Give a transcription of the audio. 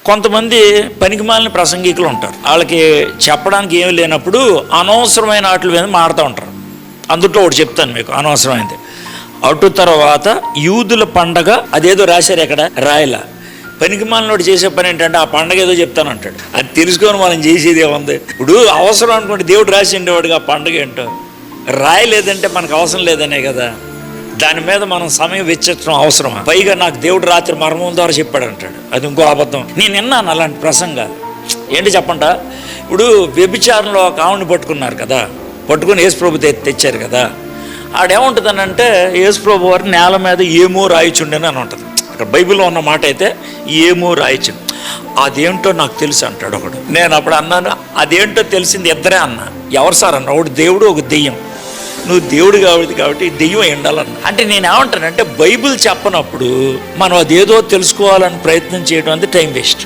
కొంతమంది పనికిమాలిన ప్రసంగికులు ఉంటారు. వాళ్ళకి చెప్పడానికి ఏమి లేనప్పుడు అనవసరమైన వాటి మీద మాడుతూ ఉంటారు. అందులో ఒకటి చెప్తాను మీకు, అనవసరమైంది. అటు తర్వాత యూదుల పండగ అదేదో రాశారు, ఎక్కడ రాయలా. పనికిమాలినోడు చేసే పని ఏంటంటే ఆ పండగ ఏదో చెప్తానంటాడు. అది తెలుసుకొని మనం చేసేది ఏముంది? ఇప్పుడు అవసరం అనుకోండి, దేవుడు రాసి ఉండేవాడుగా ఆ పండగ ఏంటో. రాయలేదంటే మనకు అవసరం లేదనే కదా. దాని మీద మనం సమయం వెచ్చించడం అవసరమా? పైగా నాకు దేవుడు రాత్రి మర్మం ద్వారా చెప్పాడు అంటాడు. అది ఇంకో అబద్ధం. నేను విన్నాను అలాంటి ప్రసంగాలు. ఏంటి చెప్పంట, ఇప్పుడు వ్యభిచారంలో ఒక ఆవుని పట్టుకున్నారు కదా, పట్టుకుని యేసుప్రభు తెచ్చారు కదా. ఆడేముంటుందనంటే యేసుప్రభు వారు నేల మీద ఏమో రాయిచుండని అని ఉంటుంది. అక్కడ బైబిల్లో ఉన్న మాట అయితే ఏమో రాయిచుండి. అదేంటో నాకు తెలుసు అంటాడు ఒకడు. నేను అప్పుడు అన్నాను, అదేంటో తెలిసింది ఇద్దరే అన్నా. ఎవరు సార్ అన్న? ఒకటి దేవుడు, ఒక దెయ్యం. నువ్వు దేవుడు కాబట్టి దెయ్యం ఎండాలన్న. అంటే నేను ఏమంటానంటే బైబిల్ చెప్పనప్పుడు మనం అదేదో తెలుసుకోవాలని ప్రయత్నం చేయడం అనేది టైం వేస్ట్.